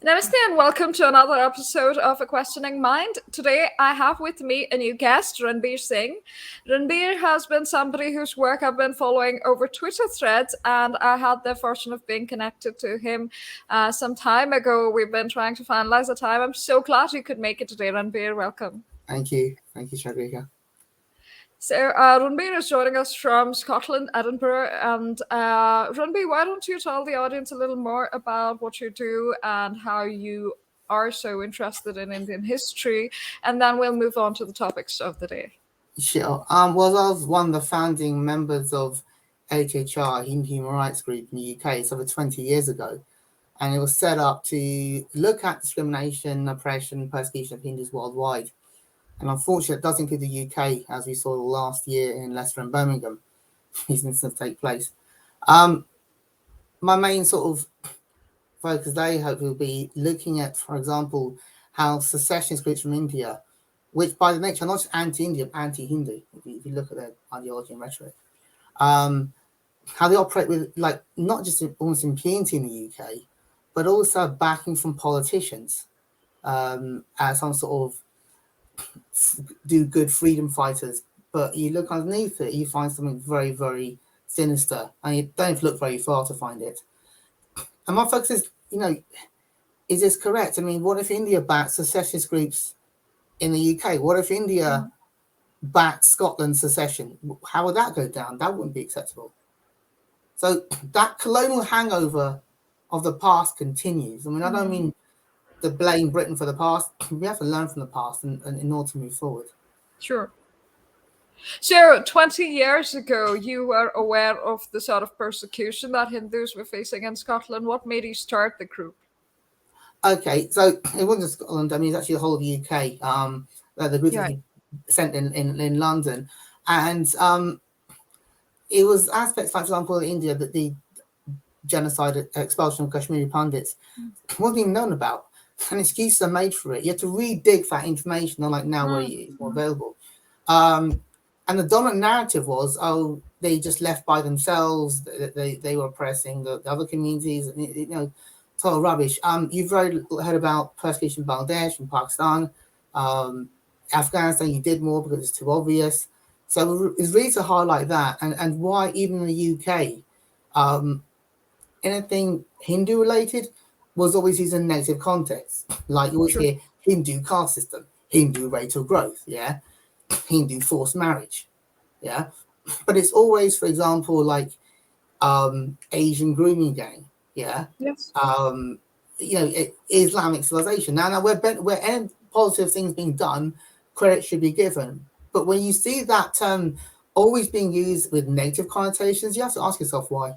Namaste and welcome to another episode of A Questioning Mind. Today I have with me a new guest, Ranbir Singh. Ranbir has been somebody whose work I've been following over Twitter threads, and I had the fortune of being connected to him some time ago. We've been trying to finalize a time. I'm so glad you could make it today, Ranbir. Welcome. Thank you. Thank you, Shadrika. So Ranbir is joining us from Scotland, Edinburgh. And Ranbir, why don't you tell the audience a little more about what you do and how you are so interested in Indian history, and then we'll move on to the topics of the day. Sure. Well, I was one of the founding members of HHR, Hindu Human Rights Group in the UK. It's over 20 years ago. And it was set up to look at discrimination, oppression, persecution of Hindus worldwide. And unfortunately, it does include the UK, as we saw last year in Leicester and Birmingham. These incidents take place. My main sort of focus today, hopefully, will be looking at, for example, how secessionist groups from India, which by the nature are not just anti-Indian, anti-Hindu, if you look at their ideology and rhetoric, how they operate with, like, not just almost impunity in the UK, but also backing from politicians as some sort of do good freedom fighters. But you look underneath it, you find something very, very sinister, and you don't have to look very far to find it. And my focus is, is this correct? I mean, what if India backed secessionist groups in the UK? What if India backed Scotland's secession? How would that go down? That wouldn't be acceptable. So that colonial hangover of the past continues. I mean, I don't mean to blame Britain for the past. We have to learn from the past in order to move forward. Sure. So 20 years ago, you were aware of the sort of persecution that Hindus were facing in Scotland. What made you start the group? Okay, so it wasn't just Scotland. I mean, it's actually the whole of the UK. The group that he sent in London, and it was aspects like, for example, in India, that the genocide, expulsion of Kashmiri Pandits wasn't even known about, and excuses are made for it. You have to re-dig for that information, unlike now where it's more available. And the dominant narrative was, oh, they just left by themselves. They were oppressing the other communities. Total rubbish. You've heard about persecution in Bangladesh and Pakistan, Afghanistan. You did more because it's too obvious. So it's really to highlight that, and why even in the UK, anything Hindu related was always used in negative context. Like you always hear Hindu caste system, Hindu rate of growth, Hindu forced marriage, but it's always, for example, like Asian grooming gang, Islamic civilization. Now where any positive things being done, credit should be given. But when you see that term always being used with negative connotations, you have to ask yourself why.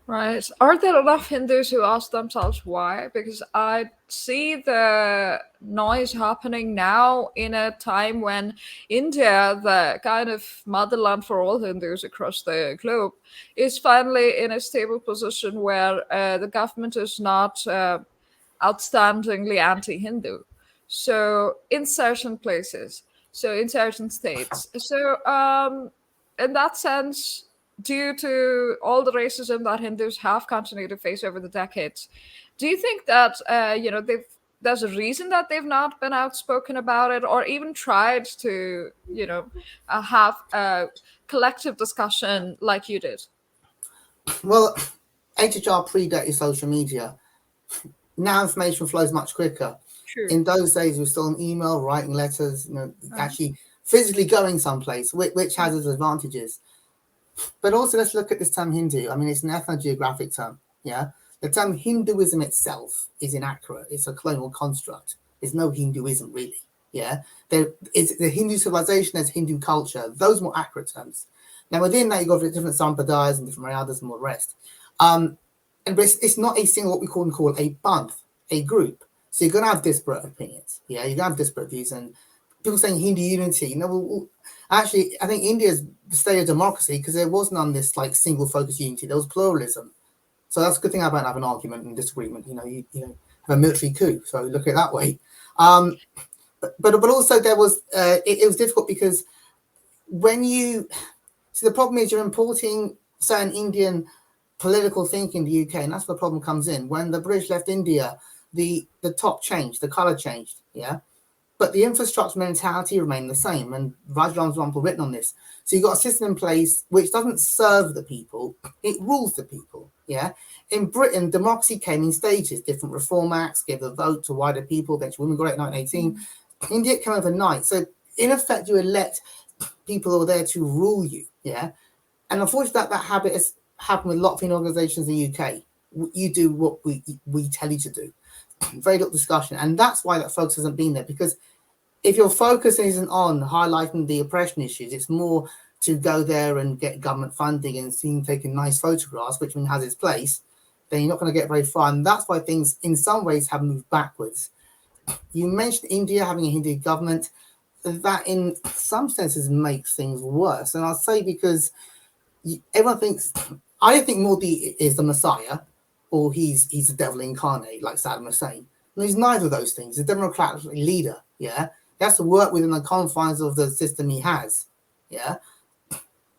Right. Are there enough Hindus who ask themselves why? Because I see the noise happening now in a time when India, the kind of motherland for all Hindus across the globe, is finally in a stable position where the government is not outstandingly anti-Hindu. So in certain places, so in certain states. So in that sense, due to all the racism that Hindus have continued to face over the decades, do you think that there's a reason that they've not been outspoken about it, or even tried to have a collective discussion like you did? Well, HHR predated social media. Now information flows much quicker. True. In those days, we were still on email, writing letters, actually physically going someplace, which has its advantages. But also, let's look at this term Hindu. I mean, it's an ethnogeographic term, The term Hinduism itself is inaccurate. It's a colonial construct. There's no Hinduism, really, There is the Hindu civilization, there's Hindu culture. Those are more accurate terms. Now, within that, you've got different sampradayas and different Maryadas and all the rest. But it's not a single, what we call a panth, a group. So you're going to have disparate opinions, You're going to have disparate views. And people saying Hindu unity, actually, I think India's the state of democracy because there was none this like single focus unity. There was pluralism. So that's a good thing about having an argument and disagreement. You have a military coup. So look at it that way. But also there was it was difficult because when you see, the problem is you're importing certain Indian political thinking in the UK, and that's where the problem comes in. When the British left India, the top changed, the colour changed, yeah, but the infrastructure mentality remained the same. And Rajram's example written on this. So you've got a system in place which doesn't serve the people, it rules the people, yeah. In Britain, democracy came in stages. Different reform acts gave the vote to wider people. Eventually, women got it in 1918. India came overnight. So in effect, you elect people who are there to rule you, yeah. And unfortunately, that habit has happened with a lot of organisations in the UK. You do what we tell you to do. Very little discussion, and that's why that focus hasn't been there. Because if your focus isn't on highlighting the oppression issues, it's more to go there and get government funding and seeing taking nice photographs, which has its place, then you're not going to get very far. And that's why things, in some ways, have moved backwards. You mentioned India having a Hindu government. That, in some senses, makes things worse. And I'll say because everyone thinks, I don't think Modi is the Messiah, or he's the devil incarnate, like Saddam Hussein. No, he's neither of those things. He's a democratic leader, yeah? He has to work within the confines of the system he has, yeah?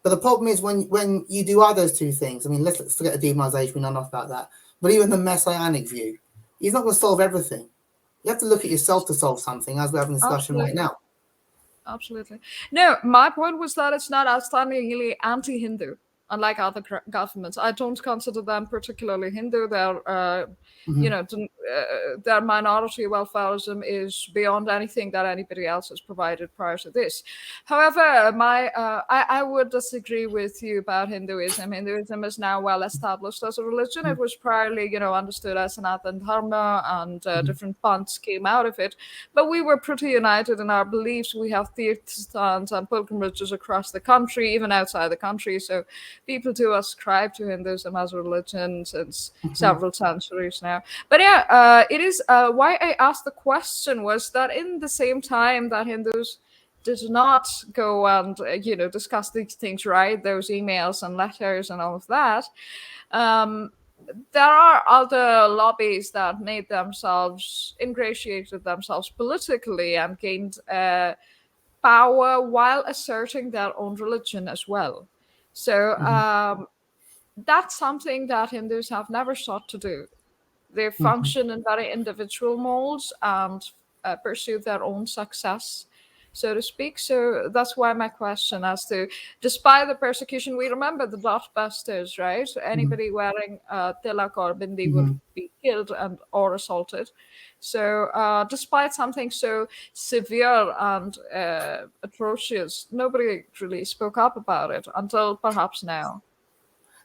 But the problem is when you do those two things, I mean, let's forget the demonization, we know enough about that, but even the messianic view, he's not going to solve everything. You have to look at yourself to solve something, as we're having a discussion right now. Absolutely. No, my point was that it's not outstandingly anti-Hindu, unlike other governments. I don't consider them particularly Hindu. They're, their minority welfareism is beyond anything that anybody else has provided prior to this. However, I would disagree with you about Hinduism. Hinduism is now well established as a religion. It was priorly, understood as Sanatana Dharma, and different punths came out of it. But we were pretty united in our beliefs. We have tirthastans and pilgrimages across the country, even outside the country. So people do ascribe to Hinduism as a religion since several centuries now. But yeah, it is why I asked the question was that in the same time that Hindus did not go and discuss these things, write those emails and letters and all of that, there are other lobbies that made themselves ingratiated themselves politically and gained power while asserting their own religion as well. So that's something that Hindus have never sought to do. They function in very individual molds and pursue their own success, so to speak. So that's why my question as to, despite the persecution, we remember the dot-busters, right? Anybody wearing tilak or bindi would be killed or assaulted. So despite something so severe and atrocious, nobody really spoke up about it until perhaps now.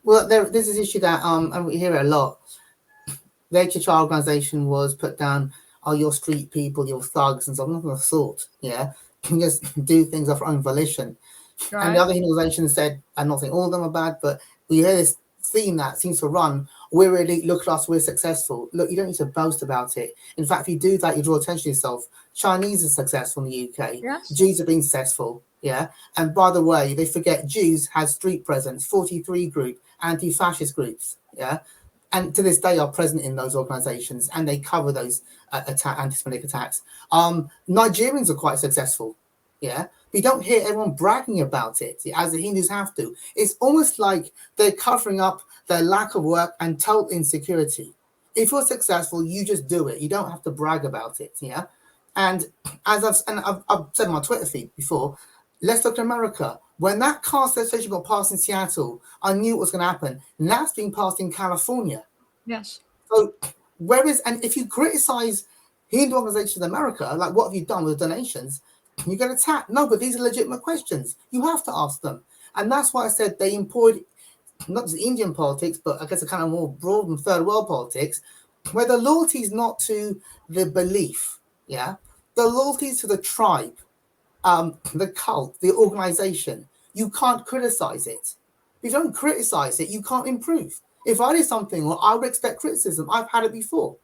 Well, this is an issue that, and we hear it a lot. The HHR organization was put down, your street people, your thugs, and so on, nothing of the sort. Yeah, you just do things of their own volition. Right. And the other organizations said, I'm not saying all of them are bad, but we hear this theme that seems to run. We're elite, look at us, we're successful. Look, you don't need to boast about it. In fact, if you do that, you draw attention to yourself. Chinese are successful in the UK. Yes. Jews have been successful. Yeah. And by the way, they forget Jews has street presence, 43 group, anti-fascist groups. Yeah. And to this day are present in those organizations, and they cover those anti-Semitic attacks. Nigerians are quite successful. Yeah. But you don't hear everyone bragging about it, as the Hindus have to. It's almost like they're covering up their lack of work and total insecurity. If you're successful, you just do it. You don't have to brag about it. Yeah. And as I've said on my Twitter feed before, let's look at America. When that caste legislation got passed in Seattle, I knew what was going to happen. And that's being passed in California. Yes. So and if you criticize Hindu organizations in America, like what have you done with the donations, you get attacked. No, but these are legitimate questions. You have to ask them. And that's why I said they employed not just Indian politics, but I guess a kind of more broad and third world politics, where the loyalty is not to the belief, yeah? The loyalty is to the tribe, the cult, the organization. You can't criticize it. If you don't criticize it, you can't improve. If I did something, well, I would expect criticism. I've had it before.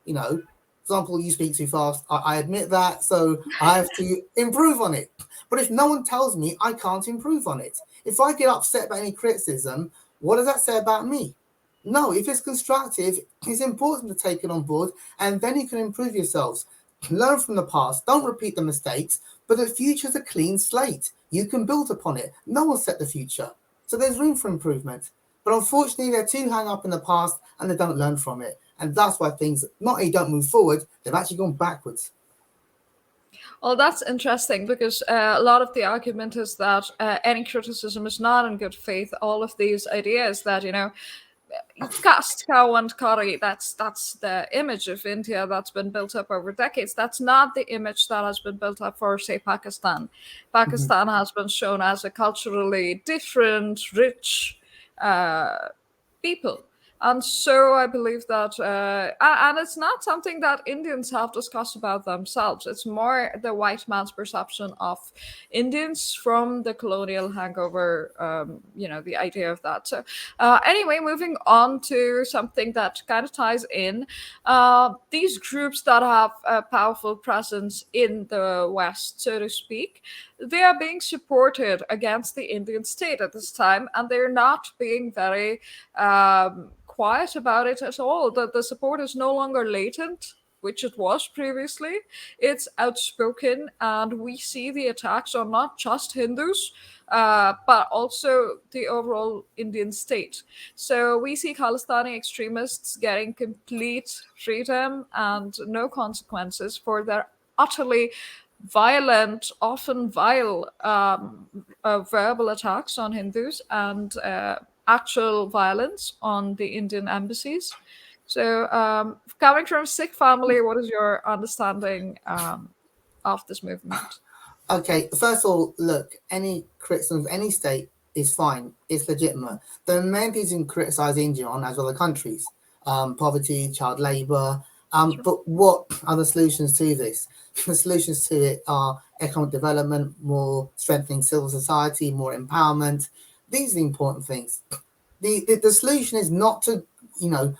For example, you speak too fast. I admit that, so I have to improve on it. But if no one tells me, I can't improve on it. If I get upset by any criticism, what does that say about me? No, if it's constructive, it's important to take it on board, and then you can improve yourselves. Learn from the past. Don't repeat the mistakes, but the future's a clean slate. You can build upon it. No one set the future. So there's room for improvement. But unfortunately, they're too hung up in the past and they don't learn from it. And that's why things not only don't move forward, they've actually gone backwards. Well, that's interesting because a lot of the argument is that any criticism is not in good faith. All of these ideas that, caste, cow, and curry. That's the image of India that's been built up over decades. That's not the image that has been built up for, say, Pakistan. Pakistan has been shown as a culturally different, rich people. And so I believe that, and it's not something that Indians have discussed about themselves. It's more the white man's perception of Indians from the colonial hangover, the idea of that. So, anyway, moving on to something that kind of ties in. These groups that have a powerful presence in the West, so to speak, they are being supported against the Indian state at this time, and they're not being very quiet about it at all. That the support is no longer latent, which it was previously. It's outspoken, and we see the attacks on not just Hindus, but also the overall Indian state. So we see Khalistani extremists getting complete freedom and no consequences for their utterly violent, often vile verbal attacks on Hindus and actual violence on the Indian embassies. So, coming from a Sikh family, what is your understanding of this movement? Okay, first of all, look, any criticism of any state is fine. It's legitimate. The main things you can criticize India on, as well as countries, poverty, child labour. Sure. But what are the solutions to this? The solutions to it are economic development, more strengthening civil society, more empowerment. These are the important things. The solution is not to,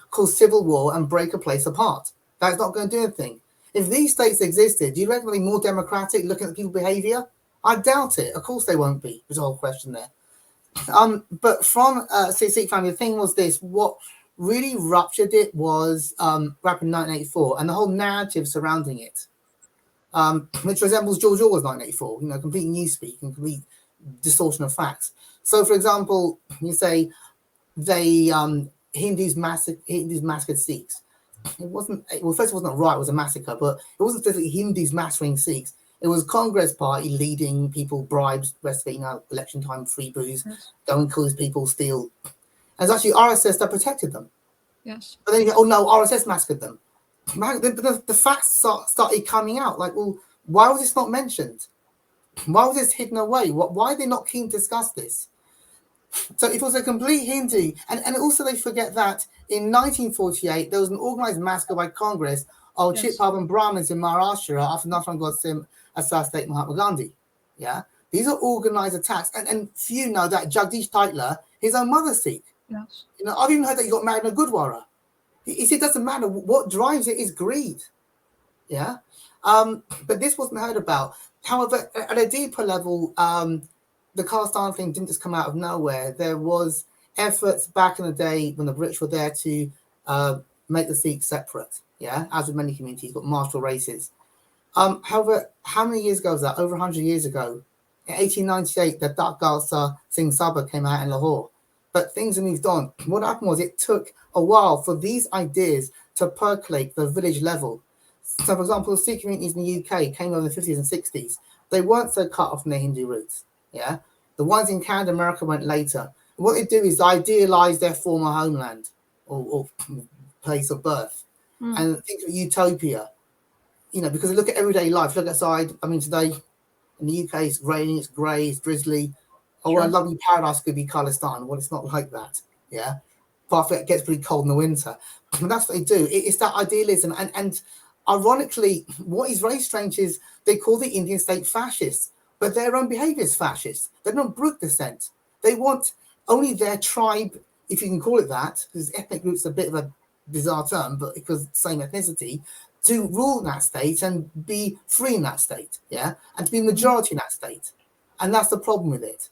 cause civil war and break a place apart. That's not going to do anything. If these states existed, do you reckon they'd be more democratic looking at people's behaviour? I doubt it. Of course they won't be. There's a whole question there. But from Sikh family, the thing was this: what really ruptured it was back in 1984 and the whole narrative surrounding it, which resembles George Orwell's 1984. Complete newspeak and complete distortion of facts. So, for example, you say they Hindus massacred Sikhs. It wasn't. Well, first, it wasn't right. It was a massacre, but it wasn't specifically Hindus massacring Sikhs. It was Congress Party leading people, bribes, rest of it, election time, free booze, Yes. go and cause people, steal. And it's actually RSS that protected them. Yes. But then you go, oh no, RSS massacred them. The facts started coming out. Like, well, why was this not mentioned? Why was this hidden away? Why are they not keen to discuss this? So it was a complete Hindu. And also they forget that in 1948, there was an organized massacre by Congress of Yes. Chitpab Brahmins in Maharashtra after Nathan Godse assassinated Mahatma Gandhi. Yeah, these are organized attacks. And few know that Jagdish Titler, his own mother's Sikh. Yes. I've even heard that he got married in a Gurdwara. He said it doesn't matter. What drives it is greed. Yeah. But this wasn't heard about. However, at a deeper level, the Khalistan thing didn't just come out of nowhere. There was efforts back in the day when the British were there to make the Sikhs separate. Yeah, as with many communities, got martial races. However, how many years ago was that? Over 100 years ago. In 1898, the Khalsa Singh Sabha came out in Lahore. But things have moved on. What happened was it took a while for these ideas to percolate the village level. So, for example, the Sikh communities in the UK came over in the 50s and 60s. They weren't so cut off from their Hindu roots. Yeah, the ones in Canada, America went later. What they do is idealize their former homeland or place of birth and think of utopia. Because they look at everyday life. Look outside. I mean, today in the UK, it's raining, it's grey, it's drizzly. Oh, Sure. a lovely paradise could be Khalistan. Well, it's not like that. Yeah, part of it gets pretty cold in the winter. And that's what they do. It's that idealism. And ironically, what is very strange is they call the Indian state fascist, but their own behaviour is fascist. They're not brute descent. They want only their tribe, if you can call it that, because ethnic group's a bit of a bizarre term, but because same ethnicity, to rule that state and be free in that state, yeah, and to be majority in that state. And that's the problem with it.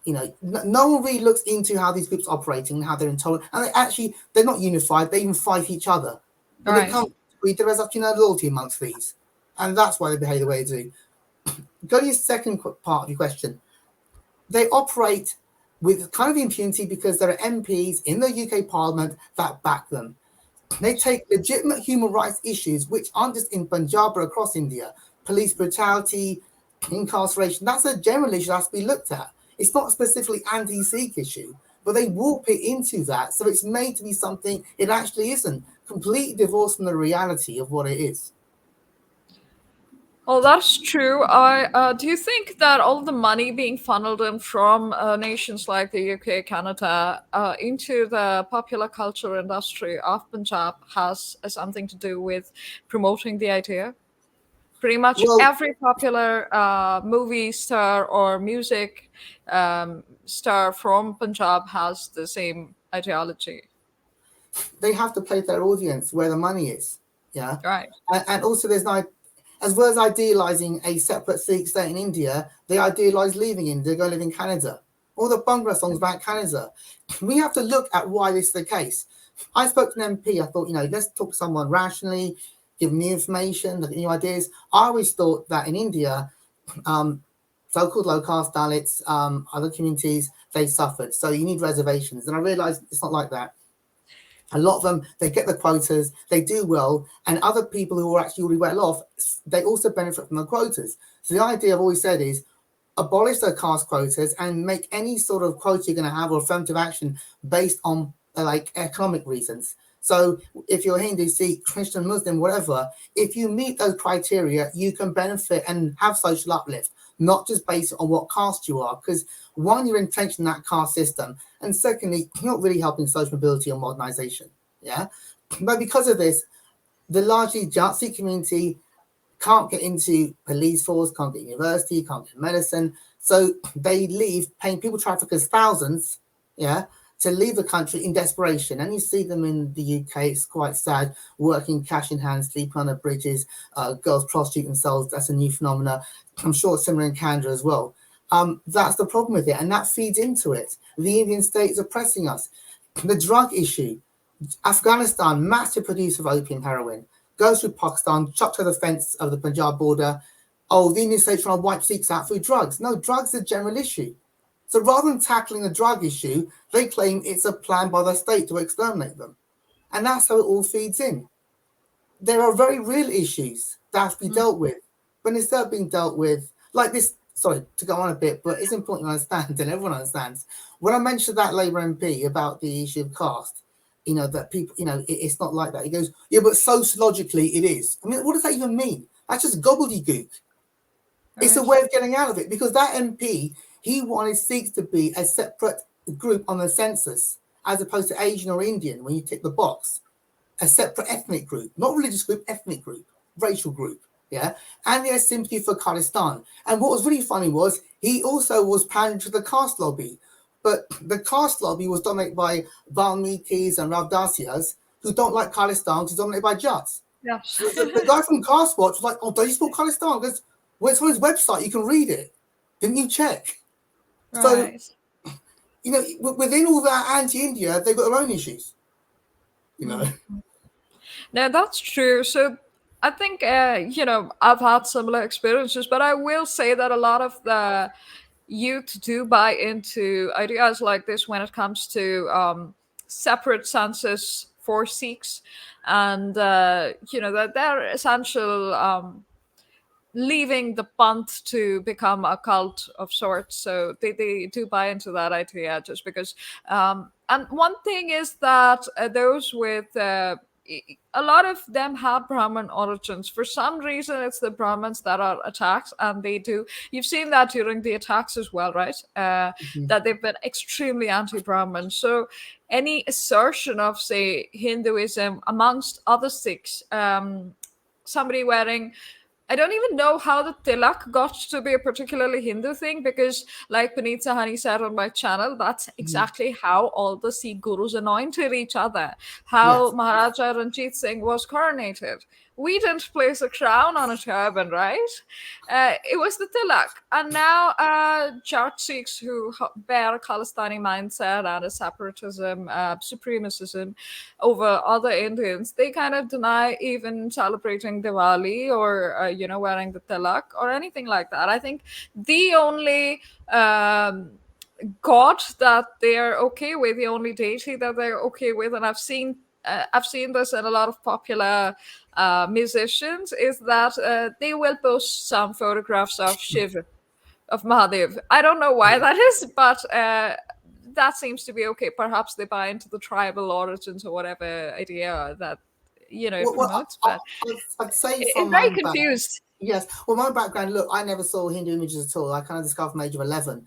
No one really looks into how these groups are operating and how they're intolerant. And they're not unified. They even fight each other. But Right. they can't read there is actually no loyalty amongst these. And that's why they behave the way they do. Go to your second part of your question. They operate with kind of impunity because there are MPs in the UK Parliament that back them. They take legitimate human rights issues, which aren't just in Punjab but across India, police brutality, incarceration. That's a general issue that has to be looked at. It's not a specifically anti-Sikh issue, but they warp it into that. So it's made to be something it actually isn't. Completely divorced from the reality of what it is. Well, that's true. I do you think that all the money being funneled in from nations like the UK, Canada, into the popular culture industry of Punjab has something to do with promoting the idea? Pretty much Well, every popular movie star or music star from Punjab has the same ideology. they have to play their audience where the money is. Yeah. Right. And also there's no, as well as idealizing a separate Sikh state in India, they idealize leaving India, go live in Canada. All the Bhangra songs about Canada. We have to look at why this is the case. I spoke to an MP. I thought, let's talk to someone rationally, give them new information, look at new ideas. I always thought that in India, so-called low caste Dalits, other communities, they suffered. So you need reservations. And I realized it's not like that. A lot of them, they get the quotas, they do well, and other people who are actually already well off, they also benefit from the quotas. So the idea I've always said is abolish the caste quotas and make any sort of quota you're going to have or affirmative action based on like economic reasons. So if you're Hindu, Sikh, Christian, Muslim, whatever, if you meet those criteria, you can benefit and have social uplift, not just based on what caste you are. Because one, you're entrenched in that caste system, and secondly, you're not really helping social mobility or modernization. Yeah, but because of this, the largely Sikh community can't get into police force, can't get university, can't get medicine. So they leave, paying people traffickers thousands, yeah, to leave the country in desperation. And you see them in the UK, it's quite sad, working cash in hand, sleeping on the bridges, girls prostitute themselves. That's a new phenomena. I'm sure it's similar in Canada as well. That's the problem with it, and that feeds into it. The Indian state is oppressing us. The drug issue, Afghanistan, massive producer of opium, heroin, goes through Pakistan, chucked to the fence of the Punjab border. Oh, the Indian state's trying to wipe Sikhs out through drugs. No, drugs are a general issue. So rather than tackling the drug issue, they claim it's a plan by the state to exterminate them. And that's how it all feeds in. There are very real issues that have to be dealt with. But instead of being dealt with, like this, sorry to go on a bit, but it's important to understand, and everyone understands. When I mentioned that Labour MP about the issue of caste, that people, it's not like that. He goes, yeah, but sociologically it is. I mean, what does that even mean? That's just gobbledygook. It's a way of getting out of it, because that MP, he wanted Sikhs to be a separate group on the census, as opposed to Asian or Indian, when you tick the box. A separate ethnic group, not religious group, ethnic group, racial group. Yeah. And he has sympathy for Khalistan. And what was really funny was he also was pandering to the caste lobby. But the caste lobby was dominated by Valmikis and Ravdasias, who don't like Khalistan, because it's dominated by Jats. Yes. The guy from Caste Watch was like, oh, don't you support Khalistan? Because, well, it's on his website, you can read it. Didn't you check? Right. So, within all that anti-India, they've got their own issues. No, that's true. So I think, I've had similar experiences, but I will say that a lot of the youth do buy into ideas like this when it comes to separate census for Sikhs, and that they're essential. Leaving the panth to become a cult of sorts. So they do buy into that idea, just because. And one thing is that those with a lot of them have Brahmin origins. For some reason, it's the Brahmins that are attacked, and they do. You've seen that during the attacks as well, right? That they've been extremely anti-Brahmin. So any assertion of, say, Hinduism amongst other Sikhs, somebody wearing, I don't even know how the tilak got to be a particularly Hindu thing, because, like Puneet Sahani said on my channel, that's exactly how all the Sikh gurus anointed each other, how Yes. Maharaja Ranjit Singh was coronated. We didn't place a crown on a turban, right? It was the tilak. And now Jat Sikhs who bear a Khalistani mindset and a separatism, supremacism over other Indians, they kind of deny even celebrating Diwali or, wearing the tilak or anything like that. I think the only god that they're okay with, the only deity that they're okay with, and I've seen this in a lot of popular musicians, is that they will post some photographs of Shiva, of Mahadev. I don't know why that is, but that seems to be okay. Perhaps they buy into the tribal origins or whatever idea that it Well, promotes. But I'd say it's from my very background, confused. yes. Well, my background, look, I never saw Hindu images at all. I kind of discovered from the age of 11.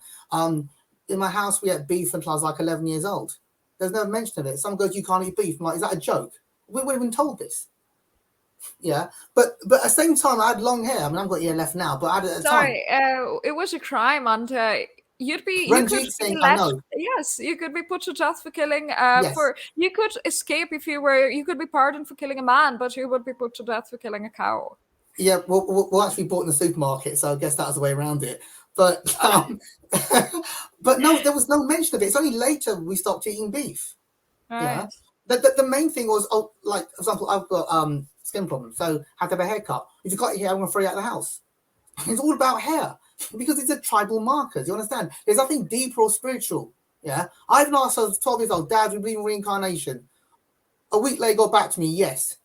In my house, we had beef until I was like 11 years old. There's no mention of it. Someone goes, "You can't eat beef." I'm like, is that a joke? We weren't even told this. Yeah, but at the same time, I had long hair. I mean, I've got hair left now, but I had it at the time. Sorry, it was a crime, and you could Ranjit be Singh, I left. know. Yes, you could be put to death for killing. Yes. For you could escape if you were. You could be pardoned for killing a man, but you would be put to death for killing a cow. Yeah, we'll actually bought in the supermarket, so I guess that was the way around it. But but no, there was no mention of it. It's only later we stopped eating beef. Yeah, Right. the main thing was, oh, like for example, I've got skin problems, so I had to have a haircut. If you got your hair, I'm gonna throw you out of the house. It's all about hair because it's a tribal marker. Do you understand? There's nothing deeper or spiritual. Yeah, I've asked, I was 12 years old, Dad, we believe in reincarnation. A week later, got back to me, yes.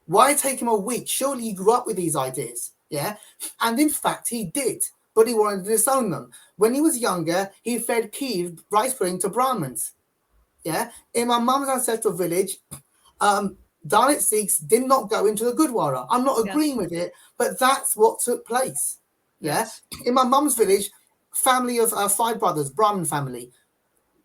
Why take him a week? Surely he grew up with these ideas. Yeah. And in fact, he did, but he wanted to disown them. When he was younger, he fed kheer, rice pudding, to Brahmins. Yeah. In my mum's ancestral village, Dalit Sikhs did not go into the Gurdwara. I'm not agreeing Yes. with it, but that's what took place. Yeah. Yes. In my mum's village, family of 5 brothers, Brahmin family.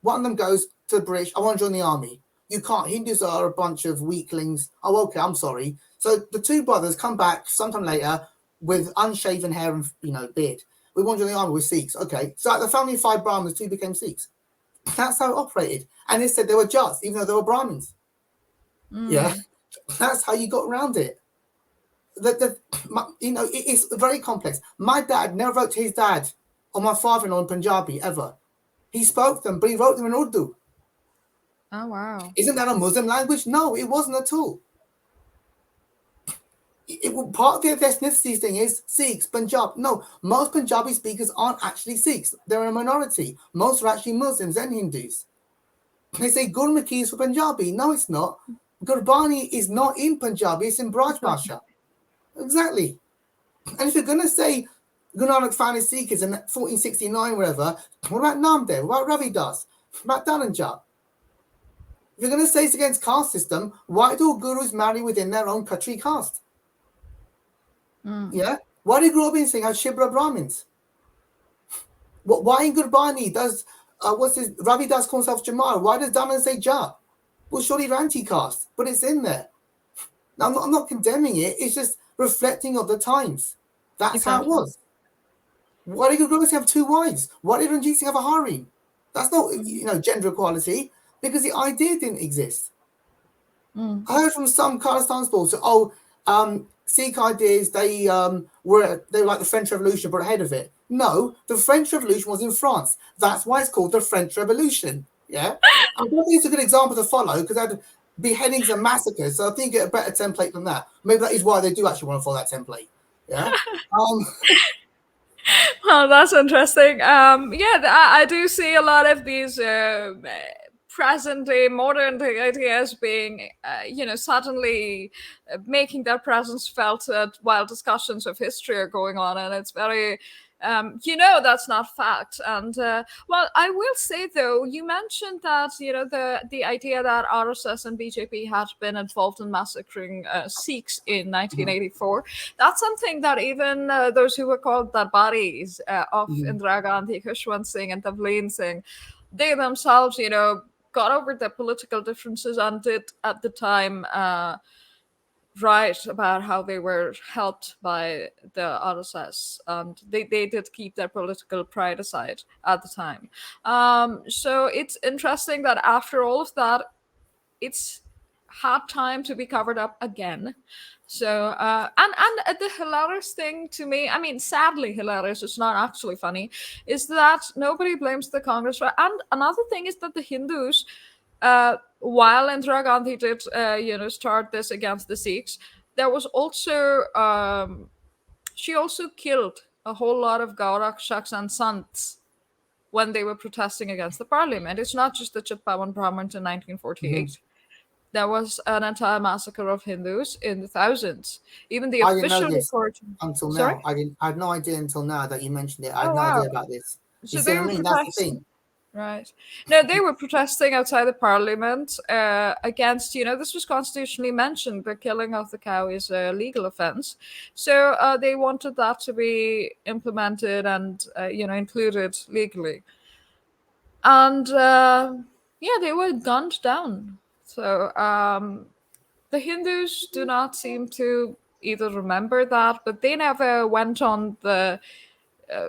One of them goes to the British, I want to join the army. You can't. Hindus are a bunch of weaklings. Oh, okay, I'm sorry. So the 2 brothers come back sometime later with unshaven hair and beard. We want to join the army with Sikhs. Okay. So the family of 5 Brahmins, 2 became Sikhs. That's how it operated. And they said they were just, even though they were Brahmins. Yeah. That's how you got around it. It's very complex. My dad never wrote to his dad or my father-in-law in Punjabi ever. He spoke them, but he wrote them in Urdu. Oh wow. Isn't that a Muslim language? No, it wasn't at all. Part of the ethnicity thing is Sikhs, Punjab. No, most Punjabi speakers aren't actually Sikhs. They're a minority. Most are actually Muslims and Hindus. They say Gurmukhi is for Punjabi. No, it's not. Gurbani is not in Punjabi. It's in Braj Bhasha. Exactly. And if you're going to say Guru Nanak founded Sikhs in 1469, whatever, what about Namdev? What about Ravi Das? What about Dhananjot? If you're going to say it's against caste system, why do gurus marry within their own Khatri caste? Yeah? Why do Guru Gobind Singh have Shibra Brahmins? Why in Gurbani does, Ravi Das calls himself Jamar? Why does Daman say Ja? Well, surely they're anti-caste, but it's in there. Now, I'm not condemning it. It's just reflecting of the times. That's how it was. Why did Guru Gobind Singh have 2 wives? Why did Ranjit Singh have a harem? That's not, gender equality, because the idea didn't exist. I heard from some Khalistan supporters, Sikh ideas, they were like the French Revolution, but ahead of it. No, the French Revolution was in France. That's why it's called the French Revolution. Yeah, I don't think it's a good example to follow because they had beheadings and massacres. So I think you get a better template than that. Maybe that is why they do actually want to follow that template. Yeah. Well, that's interesting. Yeah, I do see a lot of these present day, modern day ideas being, suddenly making their presence felt while discussions of history are going on, and it's very. That's not fact. And well, I will say though, you mentioned that the idea that RSS and BJP had been involved in massacring Sikhs in 1984. That's something that even those who were called the bodies of Indira Gandhi, Khushwant Singh, and Tavleen Singh, they themselves, got over their political differences and did at the time write about how they were helped by the RSS, and they did keep their political pride aside at the time. So it's interesting that after all of that, it's had time to be covered up again. So and the hilarious thing to me, I mean, sadly hilarious, it's not actually funny, is that nobody blames the Congress for. And another thing is that the Hindus, while Indira Gandhi did, start this against the Sikhs, there was also she also killed a whole lot of Gaurakshaks and Sants. when they were protesting against the parliament. It's not just the Chitpawan Brahmins in 1948. There was an entire massacre of Hindus in the thousands. Even the I didn't know official this report. until Sorry? now. I had no idea until now that you mentioned it. I Oh, had no wow. idea about this. You So see they what I were mean? That's the thing. protesting. Right. No, they were protesting outside the parliament against, this was constitutionally mentioned. The killing of the cow is a legal offense. So they wanted that to be implemented and, included legally. And yeah, they were gunned down. So the Hindus do not seem to either remember that, but they never went on the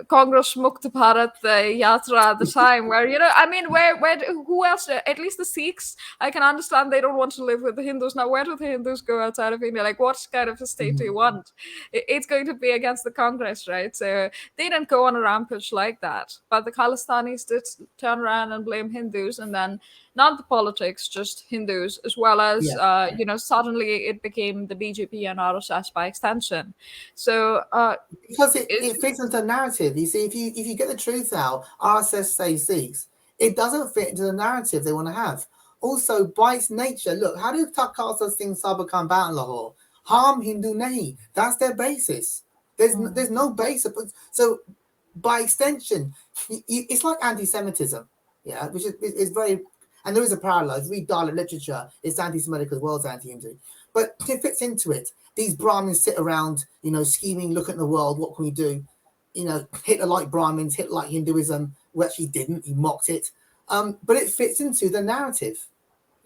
Congress Mukta Bharat Yatra at the time, where I mean, who else? At least the Sikhs, I can understand they don't want to live with the Hindus. Now, where do the Hindus go outside of India? Like, what kind of a state do you want? It's going to be against the Congress, right? So they didn't go on a rampage like that. But the Khalistanis did turn around and blame Hindus, and then not the politics, just Hindus, as well as Yeah. suddenly it became the BJP and RSS by extension. So Because it's it fits into the narrative. You see, if you get the truth out, RSS says Sikhs, it doesn't fit into the narrative they want to have. Also, by its nature, look, how do Takasa Singh Sabha come about in Lahore? Harm Hindu nahi. That's their basis. There's no basis. So by extension, it's like anti-Semitism, yeah, which is very, and there is a parallel. If you read Dalit literature, it's anti-Semitic as well as anti-Hindu, but it fits into it. These Brahmins sit around, scheming, look at the world, what can we do? Hitler liked Brahmins, Hitler liked Hinduism. We actually didn't. He mocked it, but it fits into the narrative.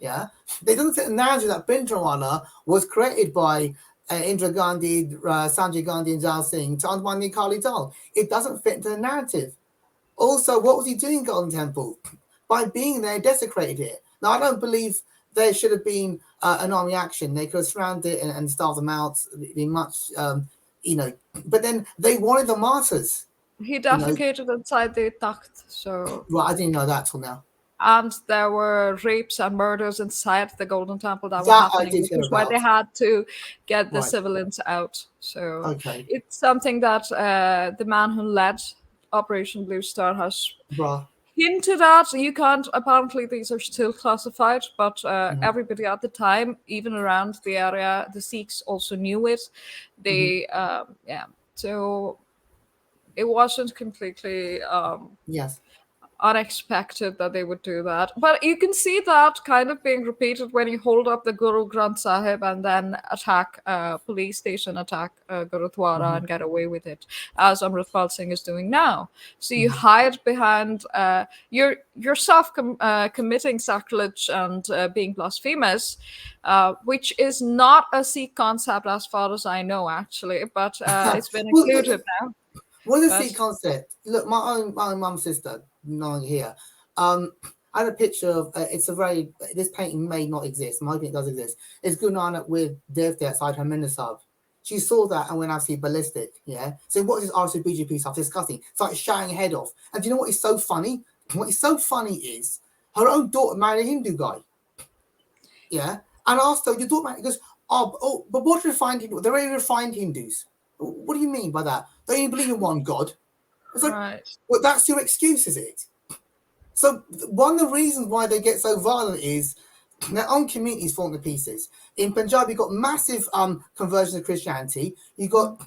Yeah, they don't fit the narrative that Bhindranwala was created by Indira Gandhi, Sanjay Gandhi, and Jal Singh to undermine Kali Dal. It doesn't fit into the narrative. Also, what was he doing in Golden Temple? By being there, desecrated it. Now, I don't believe there should have been an army action. They could have surrounded it and starved them out. Be much, but then they wanted the martyrs. he defecated inside the Takht, so Right, I didn't know that till now. and there were rapes and murders inside the Golden Temple that were That I happening, did which hear is why they about. had to get the Right. civilians out. So Okay. it's something that the man who led Operation Blue Star has Bruh. hinted at. You can't, apparently these are still classified, but everybody at the time, even around the area, the Sikhs also knew it. They yeah, so it wasn't completely Yes. unexpected that they would do that. But you can see that kind of being repeated when you hold up the Guru Granth Sahib and then attack police station, attack Gurudwara and get away with it, as Amritpal Singh is doing now. So you hide behind yourself committing sacrilege and being blasphemous, which is not a Sikh concept as far as I know, actually, but it's been Well, included now. what is But the concept? Look, my own mum's sister, not here. I had a picture of it's a very this painting may not exist. I'm hoping it does exist. It's Guru Nanak with Devte outside her Minisab. She saw that and went absolutely ballistic. Yeah. So what is RC BGP stuff discussing? Started shouting her head off. And do you know what is so funny? What is so funny is her own daughter married a Hindu guy. Yeah. And I asked her, your daughter married? He goes, but what refined Hindus? They're very refined Hindus. What do you mean by that? They only believe in one God. It's like, right. well, that's your excuse, is it? So one of the reasons why they get so violent is their own communities falling to pieces. In Punjab, you've got massive conversions of Christianity. You've got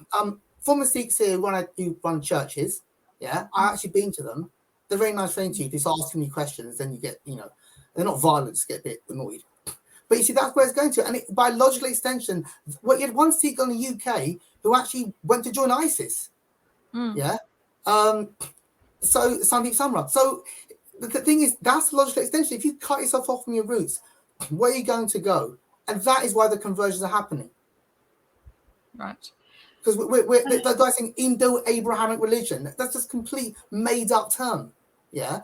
former Sikhs here who run churches. Yeah, I actually been to them. They're very nice friends to you. Just asking you questions, then you get, they're not violent, just get a bit annoyed. But you see, that's where it's going to. And by logical extension, you had one Sikh in the UK who actually went to join ISIS. Yeah. So Sandeep Samra. So the thing is, that's the logical extension. If you cut yourself off from your roots, where are you going to go? And that is why the conversions are happening. Right. Because we're the guy saying Indo-Abrahamic religion. That's just complete made-up term. Yeah.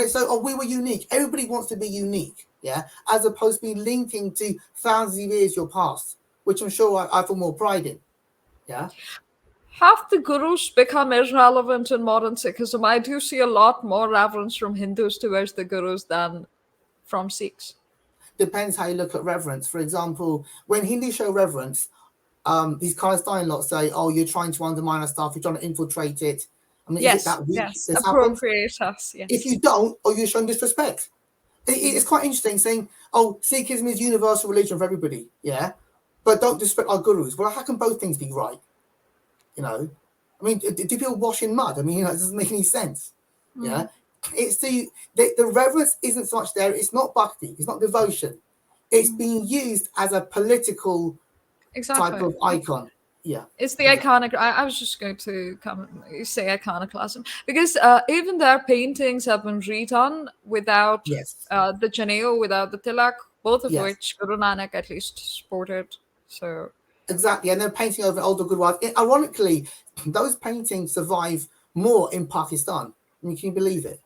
So we were unique. Everybody wants to be unique. Yeah. As opposed to be linking to thousands of years your past, which I'm sure I feel more pride in. Yeah. Have the gurus become irrelevant in modern Sikhism? I do see a lot more reverence from Hindus towards the gurus than from Sikhs. Depends how you look at reverence. For example, when Hindus show reverence, these Khalistan lots say, "Oh, you're trying to undermine our stuff. You're trying to infiltrate it." I mean, is it Yes, that weak yes, this happens? appropriate us. If you Yes. don't, or you're showing disrespect. It's quite interesting saying, oh, Sikhism is universal religion for everybody, yeah, but don't disrespect our gurus. Well, how can both things be right? You know, I mean, do people wash in mud? I mean, it doesn't make any sense. Yeah, it's the reverence isn't so much there. It's not bhakti. It's not devotion. It's being used as a political type Exactly. of icon. Yeah, It's the exactly. iconic. I was just going to say iconoclasm because even their paintings have been redone without Yes, the Janeo, without the Tilak, both of yes, which Guru Nanak at least supported. So, exactly. And they're painting over older good wives. Ironically, those paintings survive more in Pakistan. I mean, can you believe it?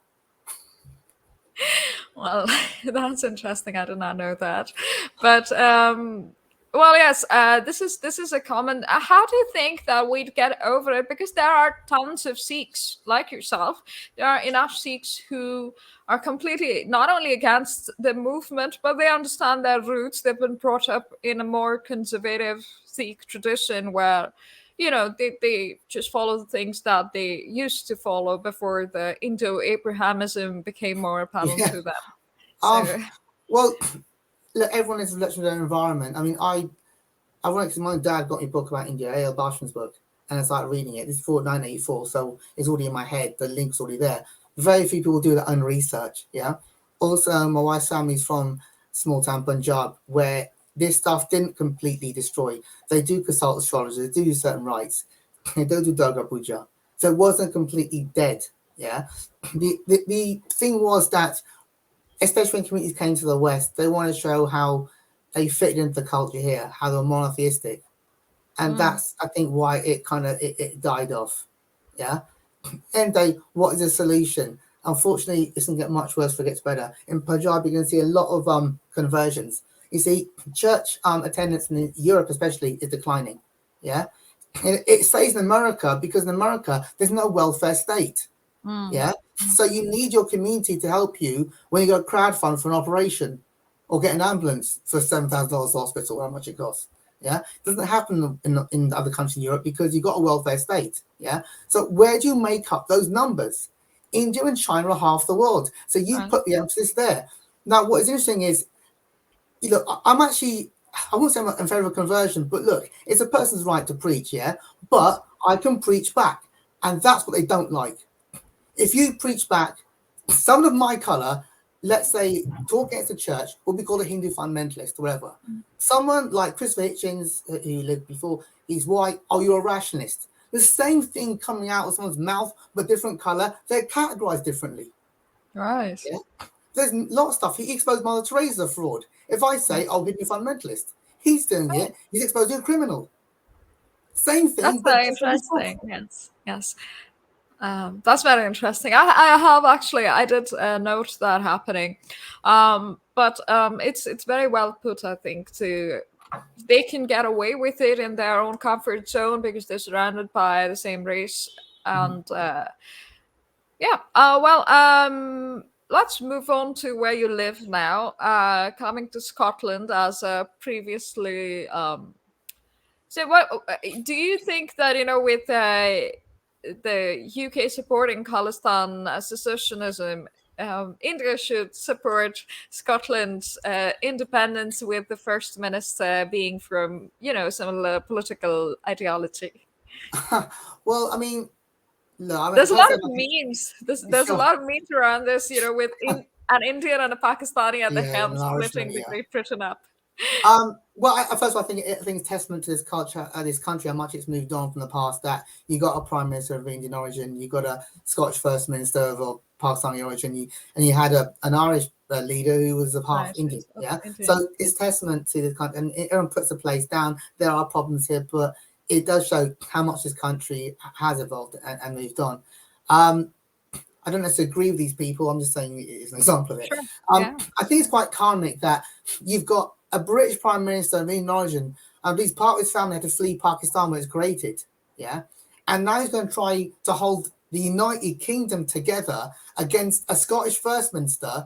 well, that's interesting. I did not know that, but well, yes, this is a common. How do you think that we'd get over it? Because there are tons of Sikhs like yourself. There are enough Sikhs who are completely not only against the movement, but they understand their roots. They've been brought up in a more conservative Sikh tradition where they just follow the things that they used to follow before the Indo-Abrahamism became more apparent Yeah. to them. Um. So Well, look, everyone is a reflection of their environment. I mean, I went because my dad got me a book about India, A.L. Bashman's book, and I started reading it. This is 1984, so it's already in my head. The link's already there. Very few people do their own research. Yeah. Also, my wife's family's from small town Punjab, where this stuff didn't completely destroy. They do consult astrologers. They do certain rites. They don't do Durga Puja, so it wasn't completely dead. Yeah. The thing was that, especially when communities came to the West, they want to show how they fit into the culture here, how they're monotheistic, and that's I think why it died off. Yeah, and what is the solution? Unfortunately, it doesn't get much worse, but it gets better. In Punjab, you can see a lot of conversions. You see, church attendance in Europe, especially, is declining. Yeah, and it stays in America because in America there's no welfare state. Yeah. So you need your community to help you when you go crowdfund for an operation or get an ambulance for $7,000 to hospital, how much it costs. Yeah. It doesn't happen in other countries in Europe because you've got a welfare state. Yeah. So where do you make up those numbers? India and China are half the world. So you right. put the emphasis there. Now, what is interesting is, I'm actually, I won't say I'm in favor of conversion, but look, it's a person's right to preach. Yeah. But I can preach back. And that's what they don't like. If you preach back, someone of my color, let's say, talk against the church, will be called a Hindu fundamentalist or whatever. Someone like Christopher Hitchens, who lived before, he's white, oh, you're a rationalist. The same thing coming out of someone's mouth, but different color, they're categorized differently. Right. Yeah? There's a lot of stuff. He exposed Mother Teresa as fraud. If I say, oh, Hindu fundamentalist, he's doing it, he's exposing a criminal. Same That's thing, but very different stuff. interesting. Yes, yes. That's very interesting. I have actually I did note that happening, but it's very well put. I think they can get away with it in their own comfort zone because they're surrounded by the same race, and yeah. Well, let's move on to where you live now. Coming to Scotland as previously. So, what do you think that with the UK supporting Khalistan secessionism, India should support Scotland's independence with the First Minister being from similar political ideology? Well, I mean, no, I mean, There's a lot personally, of memes. There's a sure. lot of memes around this, with an Indian and a Pakistani at the Yeah, an helm Irishman, splitting the yeah. Great Britain up. Well, first of all, I think it's testament to this culture, this country, how much it's moved on from the past. That you got a prime minister of Indian origin, you got a Scottish first minister of Pakistani origin, and you had an Irish leader who was of half Right. Indian. Yeah, Indian. so it's testament to this country, and everyone puts the place down. There are problems here, but it does show how much this country has evolved and moved on. Um, I don't necessarily agree with these people. I'm just saying it's an example of it. Sure. Yeah. I think it's quite karmic that you've got a British Prime Minister of Indian origin, and he's part of his family had to flee Pakistan where it's created. Yeah. And now he's going to try to hold the United Kingdom together against a Scottish First Minister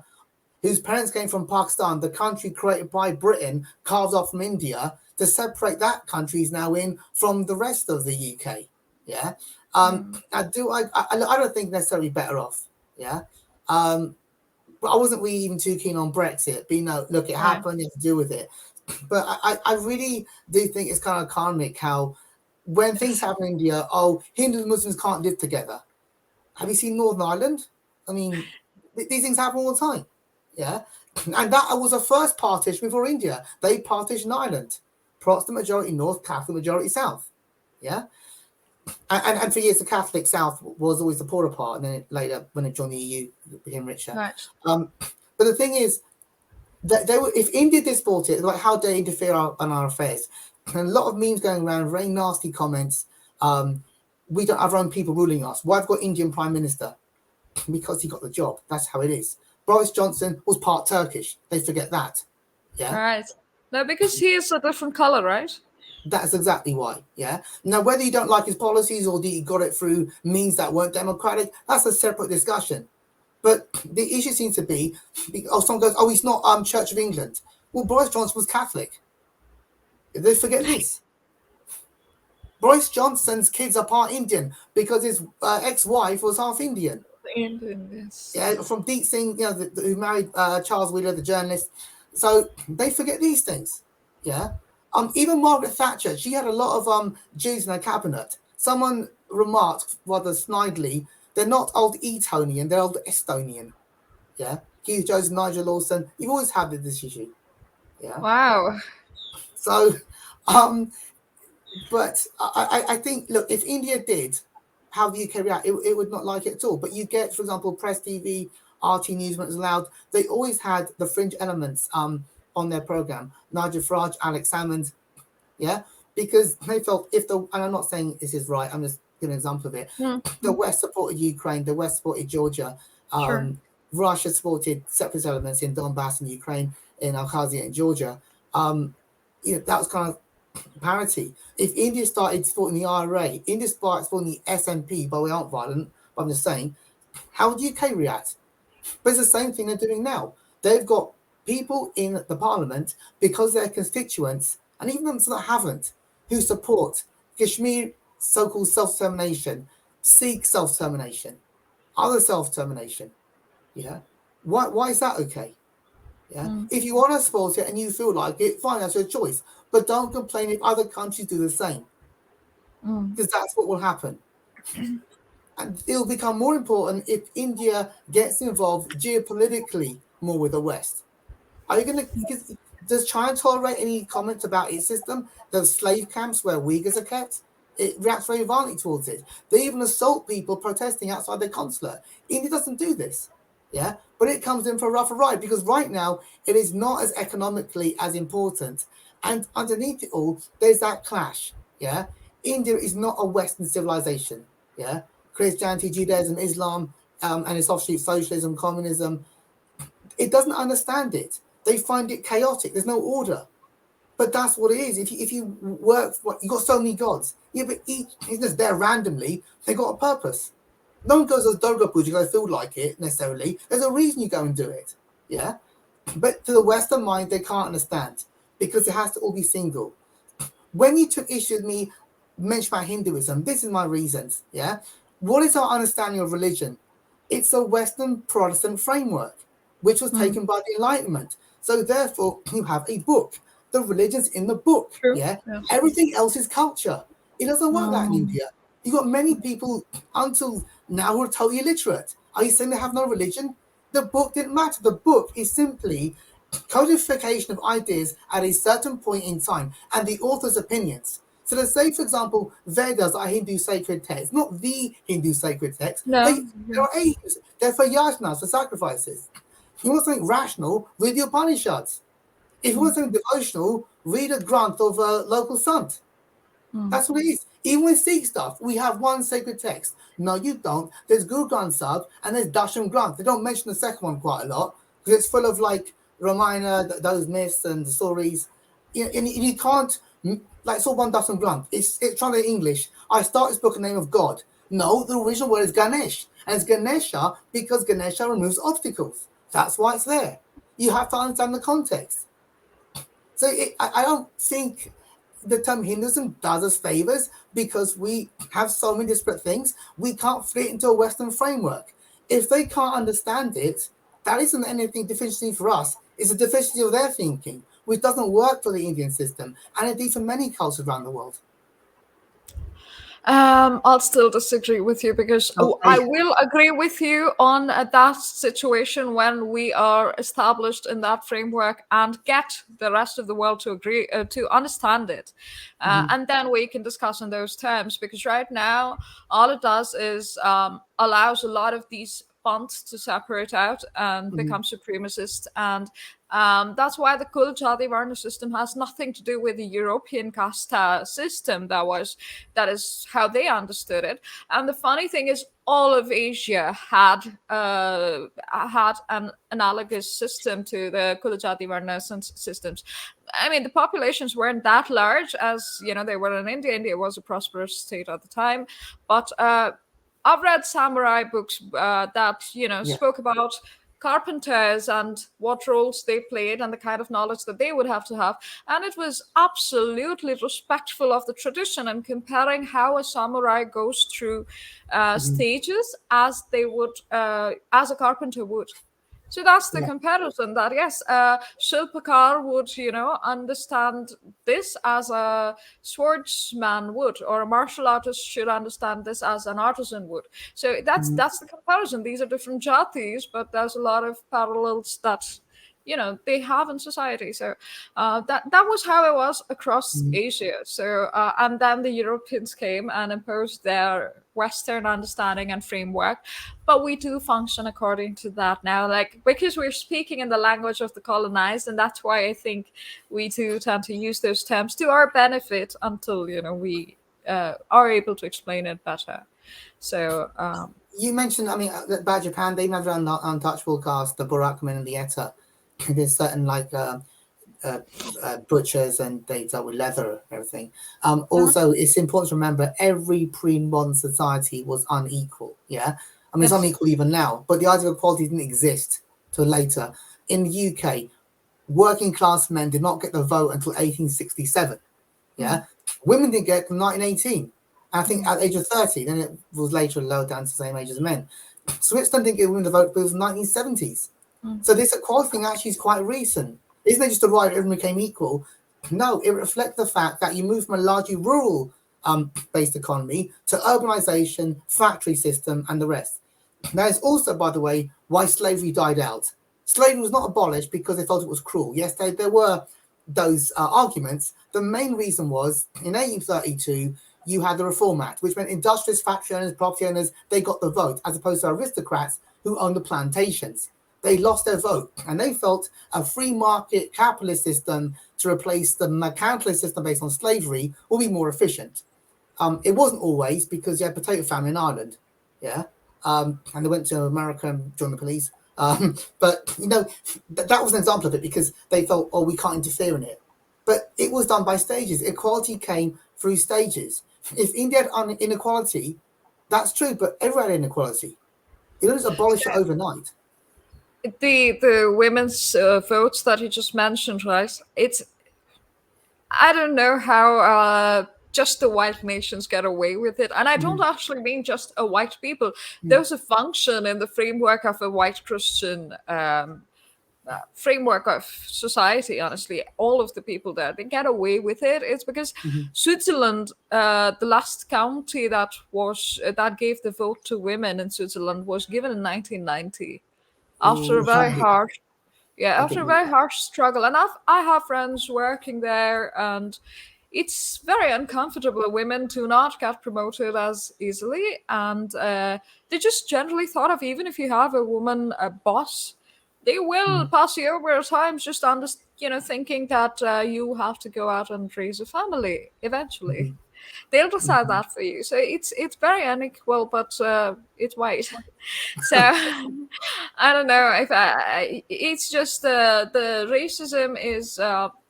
whose parents came from Pakistan, the country created by Britain, carved off from India, to separate that country is now in from the rest of the UK. Yeah. I don't think necessarily better off. Yeah. But I wasn't really even too keen on Brexit. But look, it happened. You have to deal with it. But I really do think it's kind of karmic how when things happen in India, Hindus and Muslims can't live together. Have you seen Northern Ireland? I mean, these things happen all the time. Yeah. And that was the first partition before India. They partitioned Ireland. Protestant majority North, Catholic majority South. Yeah. And for years, the Catholic South was always the poorer part. And then later, when it joined the EU, it became richer. Right. But the thing is, that if India did support it, like how they interfere on our affairs. And a lot of memes going around, very nasty comments. We don't have our own people ruling us. Why have we got Indian Prime Minister? Because he got the job. That's how it is. Boris Johnson was part Turkish. They forget that. Yeah. Right. No, because he is a different color, right? That's exactly why. Yeah. Now, whether you don't like his policies or that he got it through means that weren't democratic, that's a separate discussion. But the issue seems to be, someone goes, he's not Church of England. Well, Boris Johnson was Catholic. They forget this. Boris Johnson's kids are part Indian because his ex-wife was half Indian. Indian, yes. Yeah, from Deep Singh, who married Charles Wheeler, the journalist. So they forget these things. Yeah. Even Margaret Thatcher, she had a lot of Jews in her cabinet. Someone remarked rather snidely, they're not old Etonian, they're old Estonian. Yeah. Keith Jones, Nigel Lawson, you've always had this issue. Yeah. Wow. So, but I think, look, if India did how the UK react, it would not like it at all. But you get, for example, Press TV, RT News when it was allowed, they always had the fringe elements on their program. Nigel Farage, Alex Salmond, yeah, because they felt and I'm not saying this is right, I'm just giving an example of it. Mm-hmm. The West supported Ukraine, the West supported Georgia, Sure. Russia supported separatist elements in Donbass and Ukraine, in Abkhazia and Georgia. That was kind of parity. If India started supporting the IRA, India started supporting the SNP, but we aren't violent, but I'm just saying, how would the UK react? But it's the same thing they're doing now. They've got people in the parliament because they're constituents, and even those that haven't, who support Kashmir so-called self-determination, Sikh self-determination, other self-determination. Yeah. Why is that okay? Yeah. If you want to support it and you feel like it, fine, that's your choice. But don't complain if other countries do the same. Because that's what will happen. And it'll become more important if India gets involved geopolitically more with the West. Are you going to, does China tolerate any comments about its system? Those slave camps where Uyghurs are kept? It reacts very violently towards it. They even assault people protesting outside their consulate. India doesn't do this. Yeah, but it comes in for a rougher ride because right now it is not as economically as important. And underneath it all, there's that clash. Yeah, India is not a Western civilization. Yeah, Christianity, Judaism, Islam, and its offshoot socialism, communism. It doesn't understand it. They find it chaotic. There's no order. But that's what it is. If you work, you've got so many gods. Yeah, but each isn't just there randomly. They got a purpose. No one goes as Durga Puja because I feel like it necessarily. There's a reason you go and do it. Yeah. But to the Western mind, they can't understand because it has to all be single. When you took issue with me mentioning about Hinduism, this is my reasons. Yeah. What is our understanding of religion? It's a Western Protestant framework, which was taken by the Enlightenment. So therefore, you have a book. The religion's in the book. True. Yeah. Yes. Everything else is culture. It doesn't work that in India. You've got many people until now who are totally illiterate. Are you saying they have no religion? The book didn't matter. The book is simply codification of ideas at a certain point in time and the author's opinions. So let's say, for example, Vedas are Hindu sacred texts, not the Hindu sacred text. No. They're for yajnas, for sacrifices. If you want something rational, read the Upanishads. If you want something devotional, read a Granth of a local sant. That's what it is. Even with Sikh stuff, we have one sacred text. No, you don't. There's Guru Granth Sahib and there's Dasham Granth. They don't mention the second one quite a lot because it's full of like Ramayana, those myths and the stories. And you can't, like, so one Dasham Granth. It's trying to English. I start this book in the name of God. No, the original word is Ganesh. And it's Ganesha because Ganesha removes obstacles. That's why it's there. You have to understand the context. So I don't think the term Hinduism does us favors because we have so many disparate things. We can't fit it into a Western framework. If they can't understand it, that isn't anything deficiency for us. It's a deficiency of their thinking, which doesn't work for the Indian system, and indeed for many cultures around the world. I'll still disagree with you because I Okay. will agree with you on that situation when we are established in that framework and get the rest of the world to agree to understand it, Mhm. and then we can discuss in those terms. Because right now, all it does is allows a lot of these funds to separate out and Mhm. become supremacist, and that's why the Kul Jati Varna system has nothing to do with the European casta system. That is how they understood it. And the funny thing is, all of Asia had an analogous system to the Kul Jati Varna systems. I mean, the populations weren't that large, as you know, they were in India. India was a prosperous state at the time, but I've read samurai books that Yeah. spoke about carpenters and what roles they played and the kind of knowledge that they would have to have. And it was absolutely respectful of the tradition and comparing how a samurai goes through Mhm. stages as they would, as a carpenter would. So that's the Yeah. comparison that, yes, Shilpakar would, understand this as a swordsman would, or a martial artist should understand this as an artisan would. So Mhm. that's the comparison. These are different jatis, but there's a lot of parallels that they have in society. So that was how it was across Mhm. Asia. So and then the Europeans came and imposed their Western understanding and framework, but we do function according to that now, like, because we're speaking in the language of the colonized, and that's why I think we do tend to use those terms to our benefit until we are able to explain it better. So You mentioned, I mean, about Japan, they have their untouchable caste, the Burakumin and the Eta. There's certain like uh, butchers and they dealt with leather and everything. mhm, Also, it's important to remember every pre-modern society was unequal. Yeah, I mean it's yes, unequal even now, but the idea of equality didn't exist till later. In the UK, working class men did not get the vote until 1867. mm, Yeah, women didn't get it till 1918. I think mm, at the age of 30, then it was later lowered down to the same age as men. Switzerland didn't give women the vote until the 1970s. mm. So this equality thing actually is quite recent. Isn't it just a right everyone became equal? No, it reflects the fact that you move from a largely rural based economy to urbanization, factory system, and the rest. That is also, by the way, why slavery died out. Slavery was not abolished because they felt it was cruel. Yes, there were those arguments. The main reason was in 1832, you had the Reform Act, which meant industrialists, factory owners, property owners, they got the vote, as opposed to aristocrats who owned the plantations. They lost their vote, and they felt a free market capitalist system to replace the mercantilist system based on slavery will be more efficient. It wasn't always because you had potato famine in Ireland, yeah, and they went to America and joined the police. But that was an example of it because they felt, oh, we can't interfere in it. But it was done by stages. Equality came through stages. If India had inequality, that's true, but everyone had inequality. You don't just abolish it overnight. The women's votes that you just mentioned, right? It's I don't know how just the white nations get away with it. And I don't Mhm. actually mean just a white people. Mhm. There's a function in the framework of a white Christian framework of society, honestly. All of the people there, they get away with it. It's because Mhm. Switzerland, the last county that gave the vote to women in Switzerland was given in 1990 after a very Right. hard yeah, I after a didn't know very that. harsh struggle. And I have friends working there, and it's very uncomfortable. Women do not get promoted as easily, and they just generally thought of, even if you have a woman a boss, they will Mhm. pass you over at times, just thinking that you have to go out and raise a family eventually. Mhm. They'll decide Mhm. that for you. So it's very unequal, but it's white. So I don't know if it's just the racism is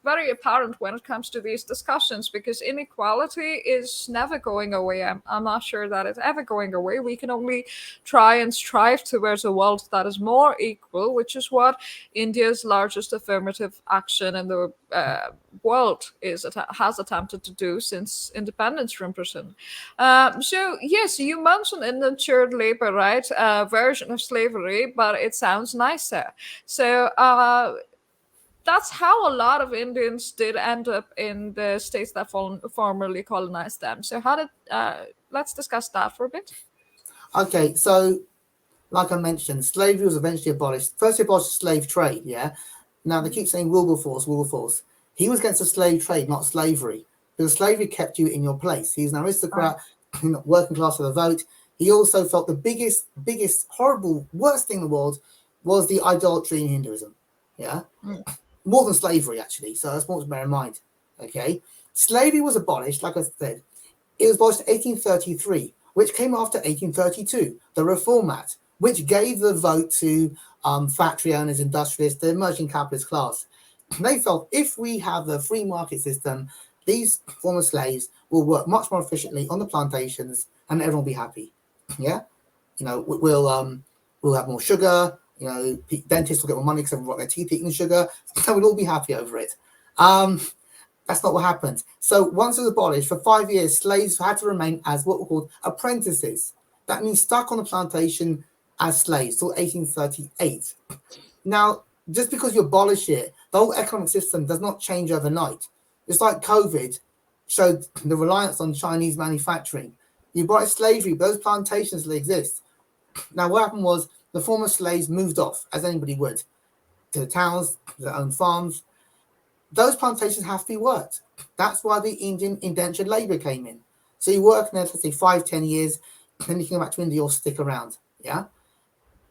very apparent when it comes to these discussions because inequality is never going away. I'm not sure that it's ever going away. We can only try and strive towards a world that is more equal, which is what India's largest affirmative action in the world has attempted to do since independence from Britain. So yes, you mentioned indentured labor, right? Version of slavery, but it sounds nicer. So that's how a lot of Indians did end up in the states that formerly colonized them. So how did let's discuss that for a bit. Okay, so like I mentioned, slavery was eventually abolished. First, they abolished the slave trade. Yeah. Now they keep saying Wilberforce, Wilberforce. He was against the slave trade, not slavery, because slavery kept you in your place. He's an aristocrat, working class for the vote. He also felt the biggest, horrible, worst thing in the world was the idolatry in Hinduism. Yeah, more than slavery actually. So that's more to bear in mind. Okay, slavery was abolished, like I said. It was abolished in 1833, which came after 1832, the Reform Act, which gave the vote to factory owners, industrialists, the emerging capitalist class. They felt if we have the free market system, these former slaves will work much more efficiently on the plantations, and everyone will be happy. Yeah, we'll have more sugar. Dentists will get more money because they've got their teeth eating sugar. So we'll all be happy over it. That's not what happened. So once it was abolished, for 5 years, slaves had to remain as what were called apprentices. That means stuck on the plantation as slaves till 1838. Now, just because you abolish it, the whole economic system does not change overnight. It's like COVID showed the reliance on Chinese manufacturing. You abolish slavery, but those plantations still exist. Now, what happened was the former slaves moved off, as anybody would, to the towns, to their own farms. Those plantations have to be worked. That's why the Indian indentured labor came in. So you work in there for say 5-10 years, then you can go back to India or stick around. Yeah.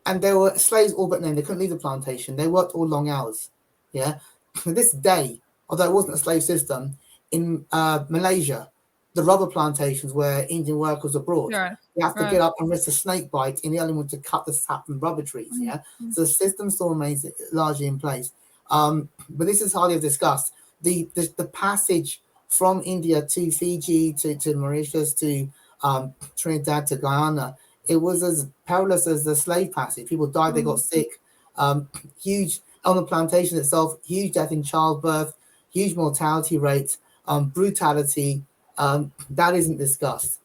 And there were slaves all but none. They couldn't leave the plantation. They worked all long hours. Yeah. This day, although it wasn't a slave system, in Malaysia, the rubber plantations where Indian workers are brought, you have to get up and risk a snake bite in the element to cut the sap from rubber trees. Yeah. So the system still remains largely in place. But this is hardly discussed. The passage from India to Fiji to Mauritius to Trinidad to Guyana, it was as perilous as the slave passage. People died, they got sick. Huge on the plantation itself, huge death in childbirth, huge mortality rates, brutality. That isn't discussed.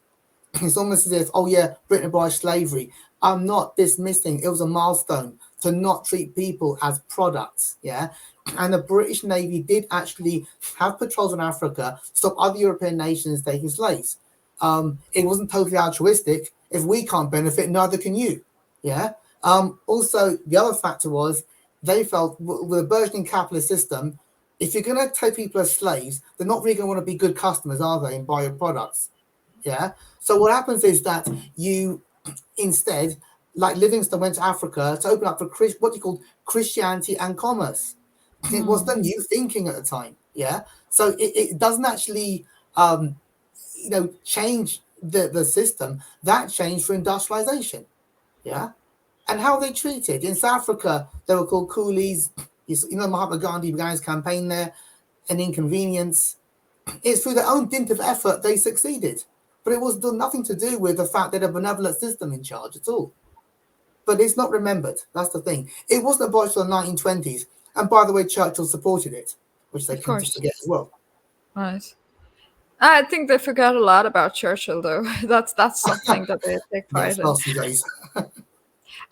It's almost as if, oh yeah, Britain abolished slavery. I'm not dismissing. It was a milestone to not treat people as products. Yeah. And the British Navy did actually have patrols in Africa, stop other European nations taking slaves. It wasn't totally altruistic. If we can't benefit, neither can you. Yeah. Also, the other factor was they felt with a burgeoning capitalist system, if you're going to take people as slaves, they're not really going to want to be good customers, are they, and buy your products? Yeah. So what happens is that you instead, like Livingston went to Africa to open up for what you call Christianity and commerce. It was the new thinking at the time. Yeah. So it doesn't actually, change the system. That changed for industrialization. Yeah. And how they treated in South Africa, they were called coolies. Mahatma Gandhi began his campaign there, an inconvenience. It's through their own dint of effort they succeeded. But it was nothing to do with the fact that a benevolent system in charge at all. But it's not remembered. That's the thing. It wasn't abolished until the 1920s. And by the way, Churchill supported it, which they tend to forget as well. Right. I think they forgot a lot about Churchill, though. That's something that they take pride in. Days.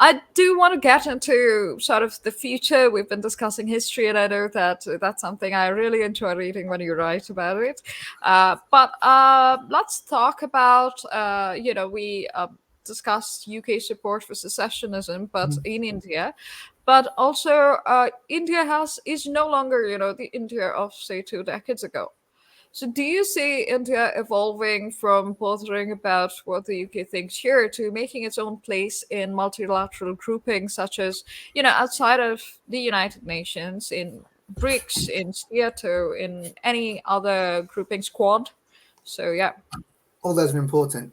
I do want to get into sort of the future. We've been discussing history, and I know that that's something I really enjoy reading when you write about it. But let's talk about, we discussed UK support for secessionism, but in India. But also, India is no longer, the India of, say, 2 decades ago. So, do you see India evolving from bothering about what the UK thinks here to making its own place in multilateral groupings, such as, outside of the United Nations, in BRICS, in SEATO, in any other grouping squad? So, yeah. All those are important.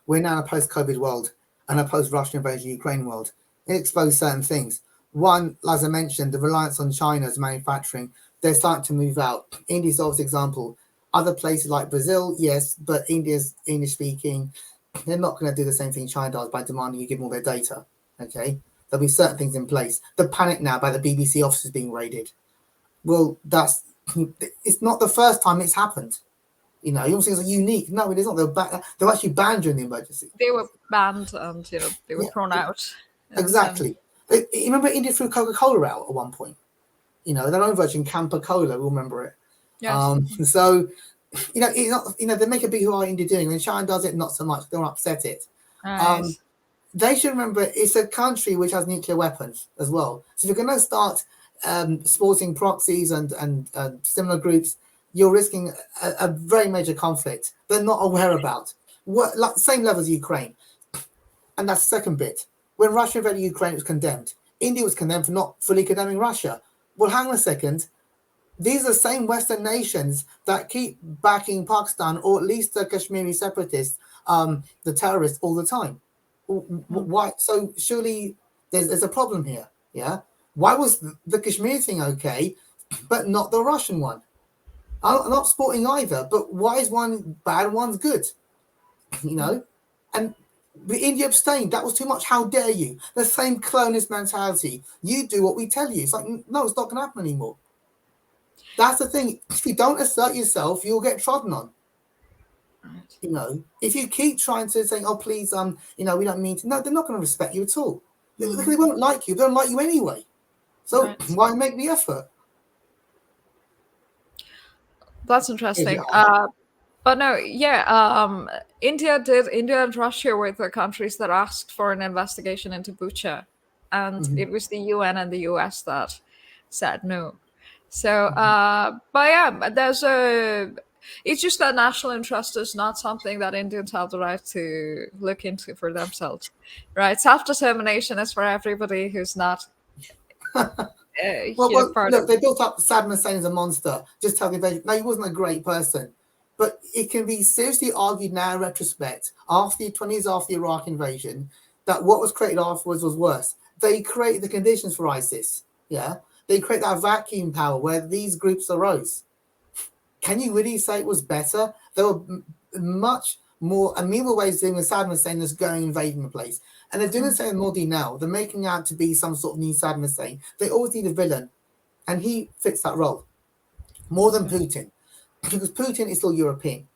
We're now in a post-COVID world and a post-Russian invasion Ukraine world. It exposed certain things. One, as I mentioned, the reliance on China's manufacturing, they're starting to move out. India's obvious example. Other places like Brazil, yes, but India's English speaking, they're not going to do the same thing China does by demanding you give them all their data. Okay, there'll be certain things in place. The panic now about the BBC offices being raided. Well, it's not the first time it's happened. You know, you don't think it's unique. No, it isn't. They're actually banned during the emergency. They were banned, and they were Yeah, thrown out in the 70s. exactly. You remember India threw Coca-Cola out at one point. You know, their own version, Campa Cola. We'll remember it. Yes. So it's not. They make a big who are India doing. When China does it, not so much. They don't upset it. Nice. They should remember it's a country which has nuclear weapons as well. So if you're going to start sporting proxies and similar groups, you're risking a very major conflict they're not aware about. Like same level as Ukraine. And that's the second bit. When Russia invaded Ukraine, it was condemned. India was condemned for not fully condemning Russia. Well, hang on a second. These are the same Western nations that keep backing Pakistan, or at least the Kashmiri separatists, the terrorists, all the time. Why? So surely there's a problem here. Yeah. Why was the Kashmir thing okay, but not the Russian one? I'm not supporting either, but why is one bad and one's good? And India abstained. That was too much. How dare you? The same colonialist mentality. You do what we tell you. It's like, no, it's not going to happen anymore. That's the thing. If you don't assert yourself, you'll get trodden on. Right. If you keep trying to say, oh, please, we don't mean to. No, they're not going to respect you at all. They won't like you. They don't like you anyway. So why make the effort? That's interesting. But no, India and Russia were the countries that asked for an investigation into Bucha, and it was the UN and the US that said no. So, but yeah, it's just that national interest is not something that Indians have the right to look into for themselves, right? Self-determination is for everybody who's not. Look, they built up Saddam Hussein as a monster. Just tell the invasion. No, he wasn't a great person. But it can be seriously argued now in retrospect, after 20 years after the Iraq invasion, that what was created afterwards was worse. They created the conditions for ISIS. Yeah. They created that vacuum power where these groups arose. Can you really say it was better? There were much more amenable ways of doing with Saddam Hussein than going invading the place. And they're doing the same with Modi now. They're making out to be some sort of new Saddam Hussein. They always need a villain. And he fits that role. More than Putin. Because Putin is still European.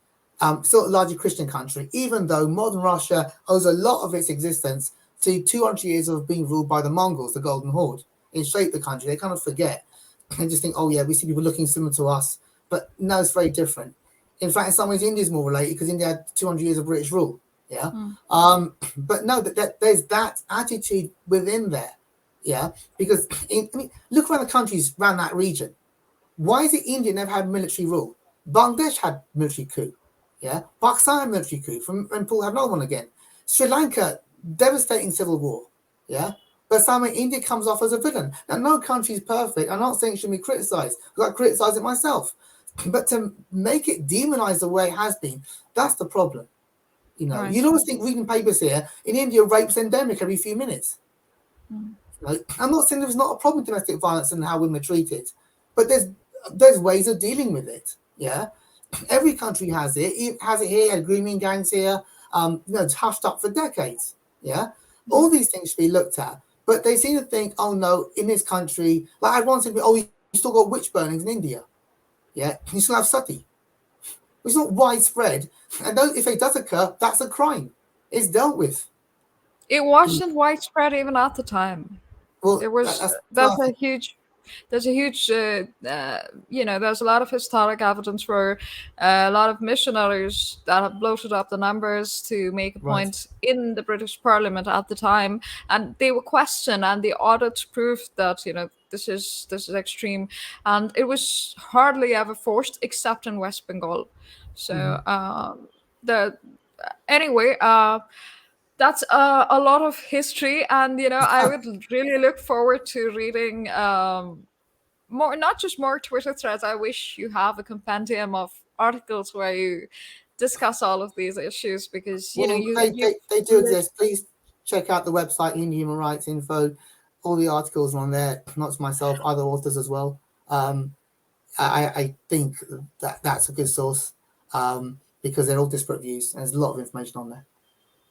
Still a largely Christian country, even though modern Russia owes a lot of its existence to 200 years of being ruled by the Mongols, the Golden Horde. It shaped the country. They kind of forget. They just think, oh yeah, we see people looking similar to us. But no, it's very different. In fact, in some ways, India is more related because India had 200 years of British rule. Yeah. But no, there's that attitude within there. Yeah. Because, look around the countries around that region. Why is it India never had military rule? Bangladesh had military coup. Yeah. Pakistan had military coup. And Paul had another one again. Sri Lanka, devastating civil war. Yeah. But somehow India comes off as a villain. Now, no country is perfect. I'm not saying it should be criticized, because I criticize it myself. But to make it demonized the way it has been, that's the problem. You don't always think reading papers here. In India, rape's endemic every few minutes. I'm not saying there's not a problem with domestic violence and how women are treated, but there's ways of dealing with it. Yeah. Every country has it. It has it here, had grooming gangs here, it's hushed up for decades. Yeah. All these things should be looked at. But they seem to think, oh no, in this country, like I once said, oh, you still got witch burnings in India. Yeah, you still have sati. It's not widespread. And if it does occur, that's a crime. It's dealt with. It wasn't widespread even at the time. Well, there was there's a huge there's a lot of historic evidence for a lot of missionaries that have bloated up the numbers to make a point in the British Parliament at the time, and they were questioned, and the audit proved that this is extreme, and it was hardly ever forced except in West Bengal. So that's a lot of history, and I would really look forward to reading more, not just more Twitter threads. I wish you have a compendium of articles where you discuss all of these issues, because they do exist. Please check out the website, Indian Human Rights Info. All the articles are on there, not just myself, other authors as well. I think that's a good source because they're all disparate views. And there's a lot of information on there.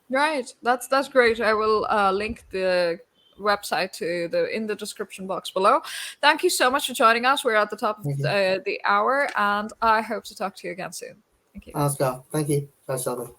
Right. That's great. I will link the website to in the description box below. Thank you so much for joining us. We're at the top of the hour, and I hope to talk to you again soon. Thank you. Oscar, thank you. Bye, Shelby.